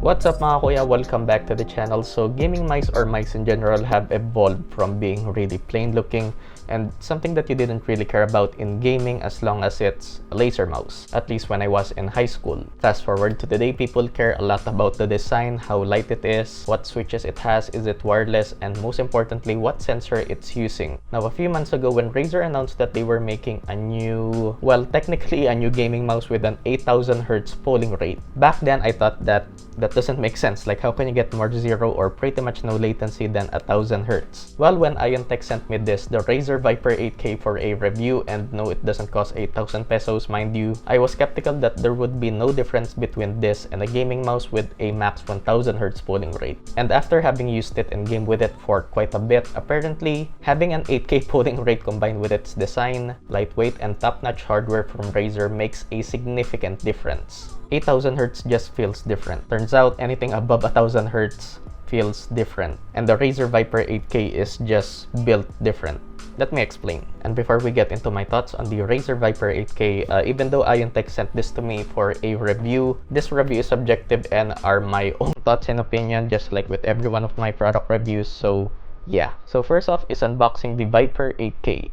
What's up mga kuya? Welcome back to the channel. So gaming mice or mice in general have evolved from being really plain looking and something that you didn't really care about in gaming as long as it's a laser mouse, at least when I was in high school. Fast forward to today, people care a lot about the design, how light it is, what switches it has, is it wireless, and most importantly, what sensor it's using. Now, a few months ago when Razer announced that they were making a new, well, technically a new gaming mouse with an 8000 Hz polling rate, back then I thought that doesn't make sense. Like, how can you get more zero or pretty much no latency than 1000 Hz? Well, when IonTech sent me this, the Razer Viper 8K for a review, and no, it doesn't cost 8,000 pesos, mind you, I was skeptical that there would be no difference between this and a gaming mouse with a max 1000 Hz polling rate. And after having used it and game with it for quite a bit, apparently, having an 8K polling rate combined with its design, lightweight, and top-notch hardware from Razer makes a significant difference. 8000 Hz just feels different. Turns out anything above 1000 Hz feels different, and the Razer Viper 8K is just built different. Let me explain. And before we get into my thoughts on the Razer Viper 8K, even though IonTech sent this to me for a review, this review is subjective and are my own thoughts and opinion, just like with every one of my product reviews. So yeah. So first off is unboxing the Viper 8K.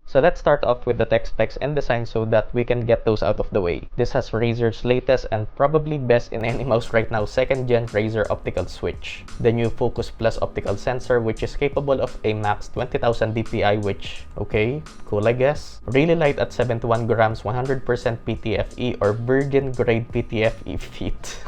So let's start off with the tech specs and design so that we can get those out of the way. This has Razer's latest and probably best in any mouse right now, 2nd gen Razer optical switch. The new Focus Plus optical sensor, which is capable of a max 20,000 dpi, which, okay, cool I guess. Really light at 71 grams, 100% PTFE or virgin grade PTFE feet.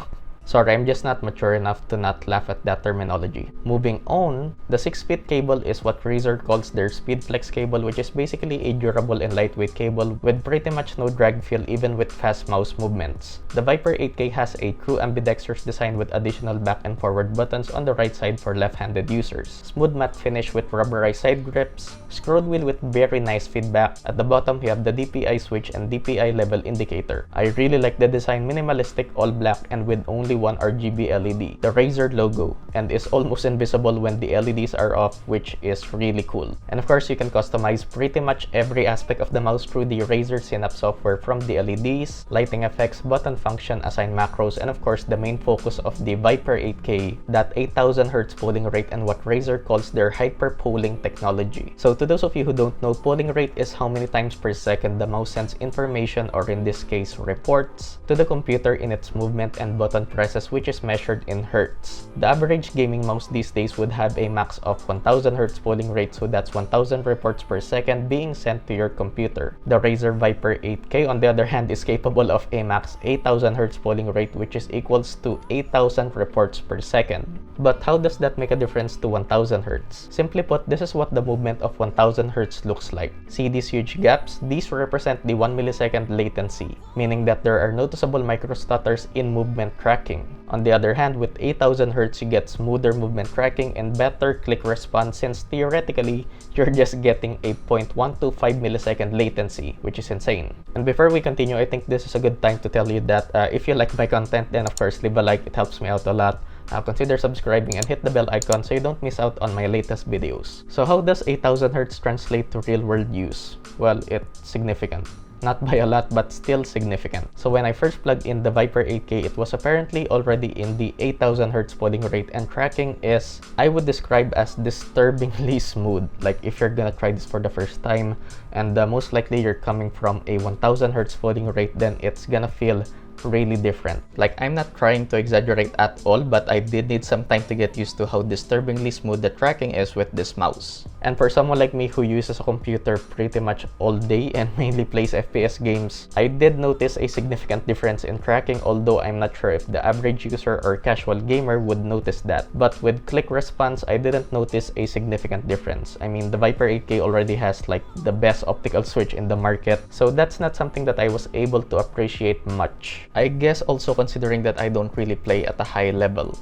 Sorry, I'm just not mature enough to not laugh at that terminology. Moving on, the 6-feet cable is what Razer calls their SpeedFlex cable, which is basically a durable and lightweight cable with pretty much no drag feel even with fast mouse movements. The Viper 8K has a true ambidextrous design with additional back and forward buttons on the right side for left-handed users. Smooth matte finish with rubberized side grips, scroll wheel with very nice feedback. At the bottom, you have the DPI switch and DPI level indicator. I really like the design, minimalistic, all black, and with only one RGB LED, the Razer logo, and is almost invisible when the LEDs are off, which is really cool. And of course, you can customize pretty much every aspect of the mouse through the Razer Synapse software, from the LEDs, lighting effects, button function, assign macros, and of course the main focus of the Viper 8K, that 8000 Hz polling rate and what Razer calls their hyper polling technology. So to those of you who don't know, polling rate is how many times per second the mouse sends information, or in this case reports, to the computer in its movement and button presses, which is measured in Hertz. The average gaming mouse these days would have a max of 1000 Hz polling rate, so that's 1000 reports per second being sent to your computer. The Razer Viper 8K on the other hand is capable of a max 8000 Hz polling rate, which is equals to 8000 reports per second. But how does that make a difference to 1000 Hz? Simply put, this is what the movement of 1000 Hz looks like. See these huge gaps? These represent the 1 millisecond latency, meaning that there are noticeable microstutters in movement tracking. On the other hand, with 8000 Hz, you get smoother movement tracking and better click response, since theoretically, you're just getting a 0.125 millisecond latency, which is insane. And before we continue, I think this is a good time to tell you that if you like my content, then of course leave a like, it helps me out a lot. Consider subscribing and hit the bell icon so you don't miss out on my latest videos. So how does 8000 Hz translate to real-world use? Well, it's significant. Not by a lot, but still significant. So when I first plugged in the Viper 8K, it was apparently already in the 8000 Hz polling rate, and tracking is, I would describe as disturbingly smooth. Like, if you're gonna try this for the first time, and most likely you're coming from a 1000 Hz polling rate, then it's gonna feel really different. Like, I'm not trying to exaggerate at all, but I did need some time to get used to how disturbingly smooth the tracking is with this mouse. And for someone like me who uses a computer pretty much all day and mainly plays FPS games, I did notice a significant difference in tracking, although I'm not sure if the average user or casual gamer would notice that. But with click response, I didn't notice a significant difference. I mean, the Viper 8K already has like the best optical switch in the market, so that's not something that I was able to appreciate much. I guess also considering that I don't really play at a high level.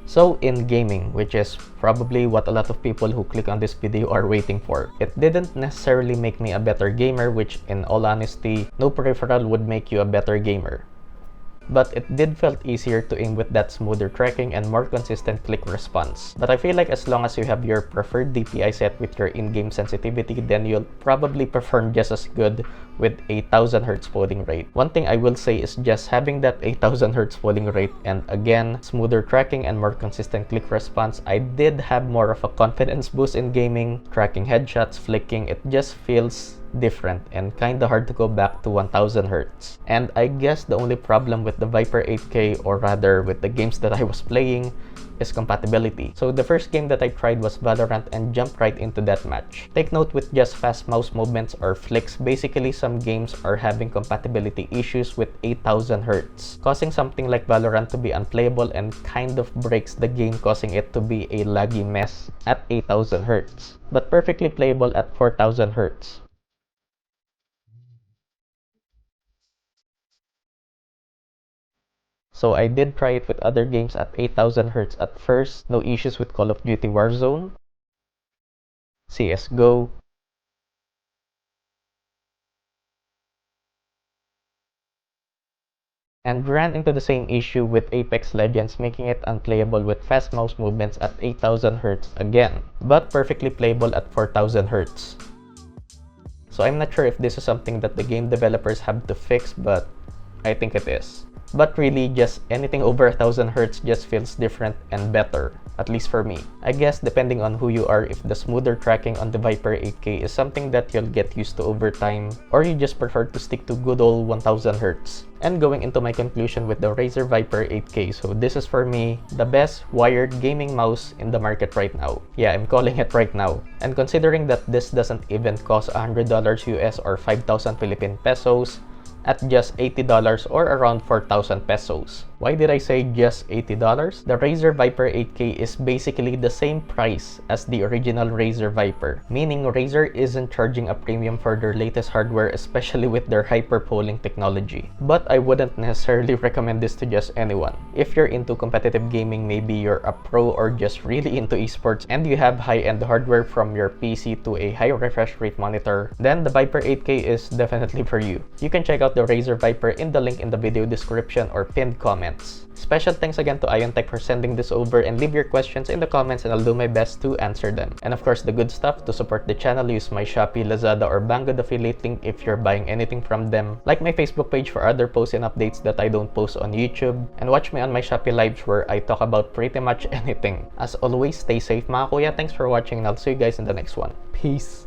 So in gaming, which is probably what a lot of people who click on this video are waiting for, it didn't necessarily make me a better gamer, which in all honesty, no peripheral would make you a better gamer. But it did felt easier to aim with that smoother tracking and more consistent click response. But I feel like as long as you have your preferred DPI set with your in-game sensitivity, then you'll probably perform just as good with a 1000Hz polling rate. One thing I will say is just having that 8000Hz polling rate and again, smoother tracking and more consistent click response, I did have more of a confidence boost in gaming. Tracking headshots, flicking, it just feels different and kinda hard to go back to 1000Hz. And I guess the only problem with the Viper 8K, or rather with the games that I was playing, is compatibility. So the first game that I tried was Valorant and jumped right into that match. Take note, with just fast mouse movements or flicks, basically some games are having compatibility issues with 8000Hz, causing something like Valorant to be unplayable and kind of breaks the game, causing it to be a laggy mess at 8000Hz, but perfectly playable at 4000Hz. So I did try it with other games at 8000Hz at first, no issues with Call of Duty Warzone, CSGO, and ran into the same issue with Apex Legends, making it unplayable with fast mouse movements at 8000Hz again, but perfectly playable at 4000Hz. So I'm not sure if this is something that the game developers have to fix, but I think it is. But really, just anything over 1000Hz just feels different and better, at least for me. I guess depending on who you are, if the smoother tracking on the Viper 8K is something that you'll get used to over time, or you just prefer to stick to good old 1000Hz. And going into my conclusion with the Razer Viper 8K, so this is for me the best wired gaming mouse in the market right now. Yeah, I'm calling it right now. And considering that this doesn't even cost $100 US or 5,000 Philippine pesos, at just $80 or around 4,000 pesos. Why did I say just $80? The Razer Viper 8K is basically the same price as the original Razer Viper, meaning Razer isn't charging a premium for their latest hardware, especially with their hyper-polling technology. But I wouldn't necessarily recommend this to just anyone. If you're into competitive gaming, maybe you're a pro or just really into esports, and you have high-end hardware from your PC to a high refresh rate monitor, then the Viper 8K is definitely for you. You can check out the Razer Viper in the link in the video description or pinned comments. Special thanks again to IonTech for sending this over, and leave your questions in the comments and I'll do my best to answer them. And of course, the good stuff, to support the channel, use my Shopee, Lazada, or Banggood affiliate link if you're buying anything from them. Like my Facebook page for other posts and updates that I don't post on YouTube. And watch me on my Shopee lives where I talk about pretty much anything. As always, stay safe mga kuya. Thanks for watching and I'll see you guys in the next one. Peace!